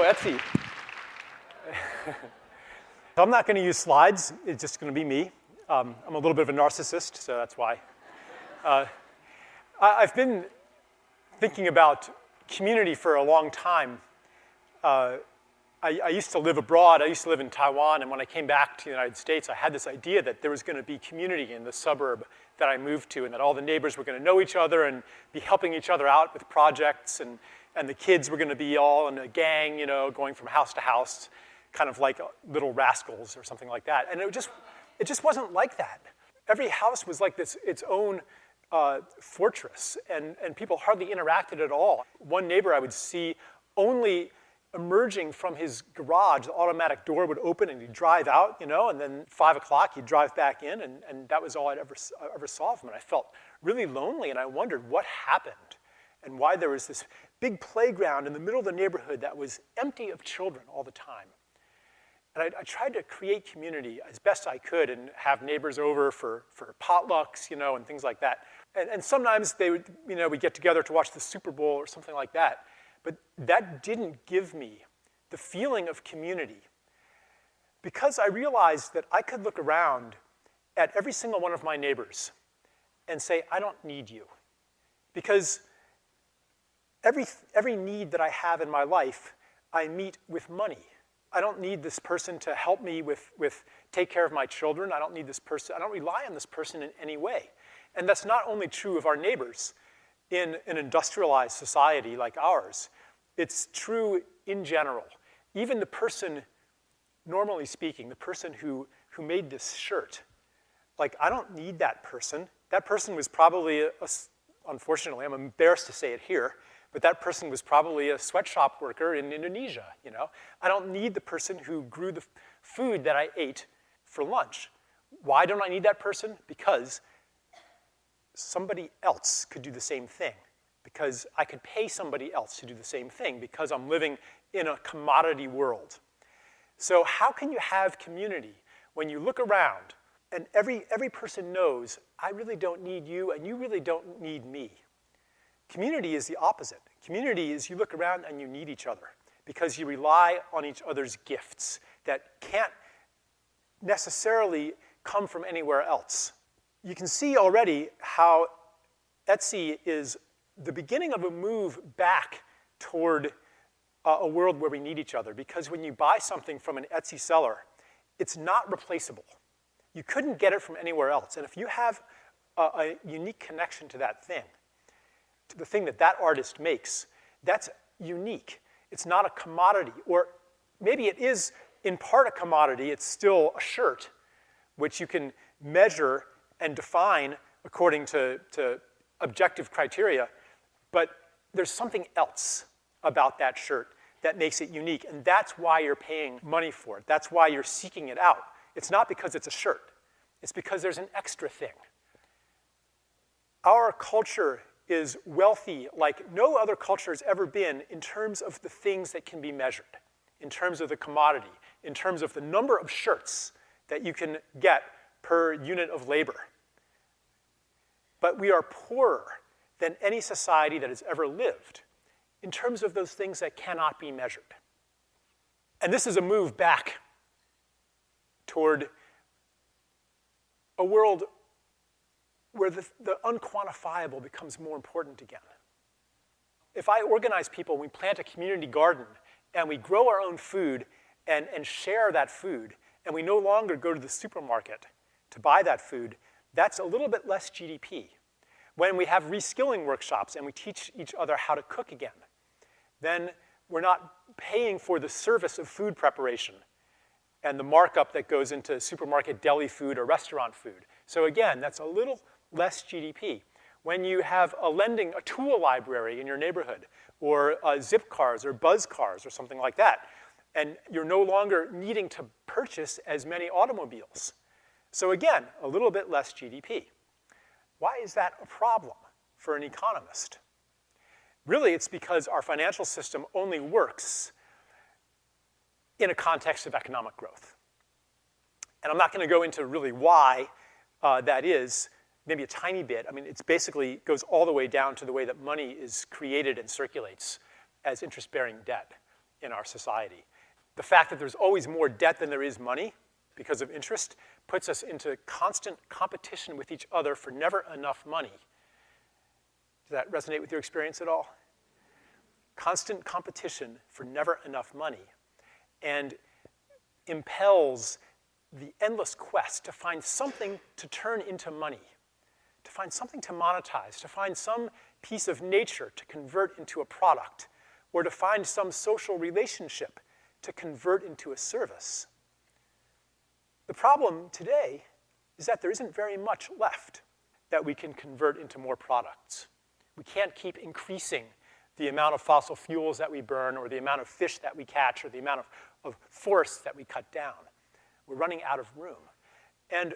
Etsy. So I'm not going to use slides. It's just going to be me. I'm a little bit of a narcissist, so that's why. I've been thinking about community for a long time. I used to live abroad. I used to live in Taiwan, and when I came back to the United States, I had this idea that there was going to be community in the suburb that I moved to, and that all the neighbors were going to know each other and be helping each other out with projects, and the kids were going to be all in a gang, you know, going from house to house, kind of like little rascals or something like that. And it just wasn't like that. Every house was like this, its own fortress, and people hardly interacted at all. One neighbor I would see only emerging from his garage, the automatic door would open and he'd drive out, you know, and then 5 o'clock he'd drive back in, and that was all I ever saw of him. And I felt really lonely, and I wondered what happened and why there was this big playground in the middle of the neighborhood that was empty of children all the time. And I tried to create community as best I could and have neighbors over for potlucks, you know, and things like that. And sometimes they would, you know, we'd get together to watch the Super Bowl or something like that. But that didn't give me the feeling of community, because I realized that I could look around at every single one of my neighbors and say, I don't need you. Because every need that I have in my life, I meet with money. I don't need this person to help me with take care of my children. I don't need this person. I don't rely on this person in any way. And that's not only true of our neighbors in an industrialized society like ours. It's true in general. Even the person, normally speaking, the person who made this shirt, like, I don't need that person. That person was probably, unfortunately, I'm embarrassed to say it here, but that person was probably a sweatshop worker in Indonesia, you know? I don't need the person who grew the food that I ate for lunch. Why don't I need that person? Because somebody else could do the same thing. Because I could pay somebody else to do the same thing, because I'm living in a commodity world. So how can you have community when you look around and every person knows, I really don't need you and you really don't need me? Community is the opposite. Community is you look around and you need each other because you rely on each other's gifts that can't necessarily come from anywhere else. You can see already how Etsy is the beginning of a move back toward a world where we need each other, because when you buy something from an Etsy seller, it's not replaceable. You couldn't get it from anywhere else. And if you have a unique connection to that thing, to the thing that artist makes, that's unique. It's not a commodity. Or maybe it is in part a commodity. It's still a shirt, which you can measure and define according to objective criteria. But there's something else about that shirt that makes it unique, and that's why you're paying money for it. That's why you're seeking it out. It's not because it's a shirt. It's because there's an extra thing. Our culture is wealthy like no other culture has ever been in terms of the things that can be measured, in terms of the commodity, in terms of the number of shirts that you can get per unit of labor. But we are poorer than any society that has ever lived in terms of those things that cannot be measured. And this is a move back toward a world where the unquantifiable becomes more important again. If I organize people, we plant a community garden, and we grow our own food and share that food, and we no longer go to the supermarket to buy that food, that's a little bit less GDP. When we have reskilling workshops and we teach each other how to cook again, then we're not paying for the service of food preparation and the markup that goes into supermarket deli food or restaurant food. So again, that's a little less GDP. When you have a tool library in your neighborhood, or zip cars or buzz cars or something like that, and you're no longer needing to purchase as many automobiles. So again, a little bit less GDP. Why is that a problem for an economist? Really, it's because our financial system only works in a context of economic growth. And I'm not going to go into really why that is, maybe a tiny bit. I mean, it's basically goes all the way down to the way that money is created and circulates as interest-bearing debt. in our society. The fact that there's always more debt than there is money because of interest puts us into constant competition with each other for never enough money. Does that resonate with your experience at all? Constant competition for never enough money, and impels the endless quest to find something to turn into money, to find something to monetize, to find some piece of nature to convert into a product, or to find some social relationship to convert into a service. The problem today is that there isn't very much left that we can convert into more products. We can't keep increasing the amount of fossil fuels that we burn, or the amount of fish that we catch, or the amount of forests that we cut down. We're running out of room. And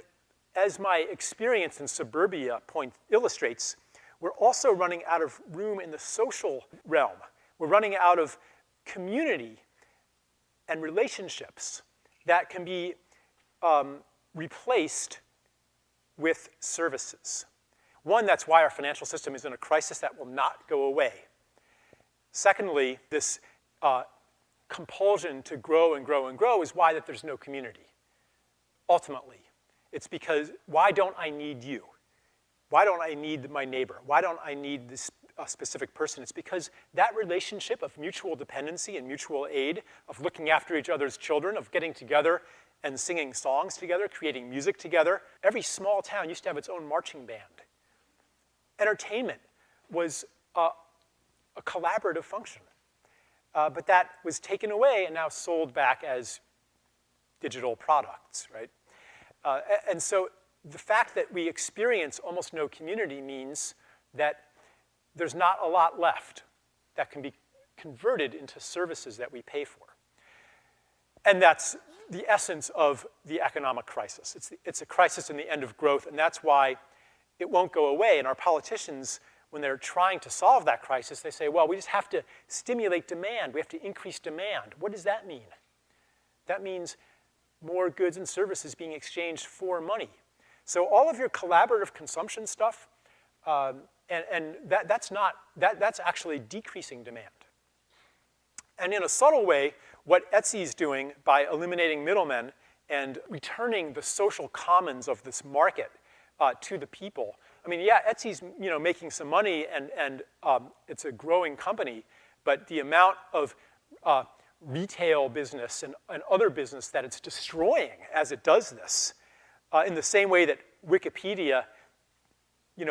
as my experience in suburbia illustrates, we're also running out of room in the social realm. We're running out of community and relationships that can be replaced with services. One, that's why our financial system is in a crisis that will not go away. Secondly, this compulsion to grow and grow and grow is why that there's no community. Ultimately, it's because, why don't I need you? Why don't I need my neighbor? Why don't I need this specific person? It's because that relationship of mutual dependency and mutual aid, of looking after each other's children, of getting together and singing songs together, creating music together. Every small town used to have its own marching band. Entertainment was a collaborative function. But that was taken away and now sold back as digital products, right? And so the fact that we experience almost no community means that there's not a lot left that can be converted into services that we pay for. And that's the essence of the economic crisis. It's a crisis in the end of growth, and that's why it won't go away. And our politicians, when they're trying to solve that crisis, they say, well, we just have to stimulate demand. We have to increase demand. What does that mean? That means more goods and services being exchanged for money. So all of your collaborative consumption stuff, that's actually decreasing demand. And in a subtle way, what Etsy's doing by eliminating middlemen and returning the social commons of this market to the people. I mean, yeah, Etsy's making some money, and it's a growing company, but the amount of retail business and other business that it's destroying as it does this, in the same way that Wikipedia,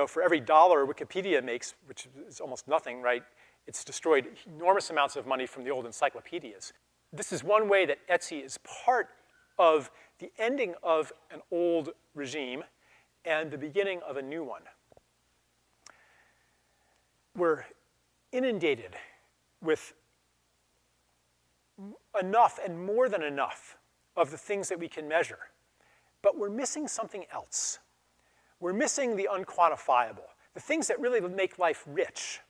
for every dollar Wikipedia makes, which is almost nothing, right? It's destroyed enormous amounts of money from the old encyclopedias. This is one way that Etsy is part of the ending of an old regime and the beginning of a new one. We're inundated with enough and more than enough of the things that we can measure, but we're missing something else. We're missing the unquantifiable, the things that really make life rich.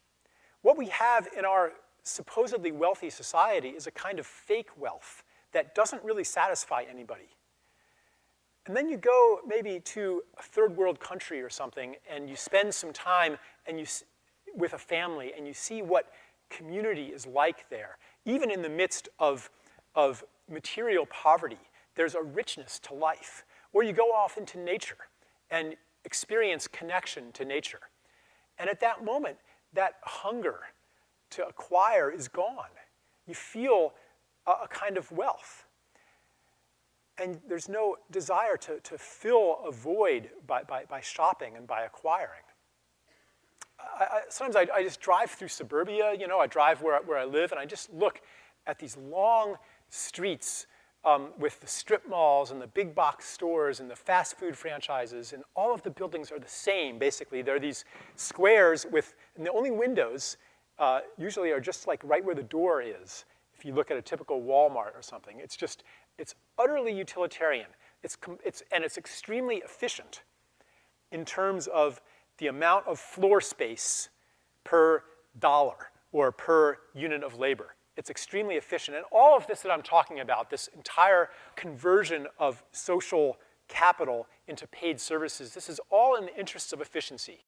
What we have in our supposedly wealthy society is a kind of fake wealth that doesn't really satisfy anybody. And then you go maybe to a third world country or something, and you spend some time with a family, and you see what community is like there. Even in the midst of material poverty, there's a richness to life. Or you go off into nature and experience connection to nature. And at that moment, that hunger to acquire is gone. You feel a kind of wealth. And there's no desire to fill a void by shopping and by acquiring. Sometimes I just drive through suburbia, I drive where I live, and I just look at these long streets with the strip malls and the big box stores and the fast food franchises, and all of the buildings are the same, basically. They're these squares and the only windows usually are just like right where the door is. If you look at a typical Walmart or something, it's utterly utilitarian. And it's extremely efficient in terms of the amount of floor space per dollar or per unit of labor. It's extremely efficient. And all of this that I'm talking about, this entire conversion of social capital into paid services, this is all in the interests of efficiency.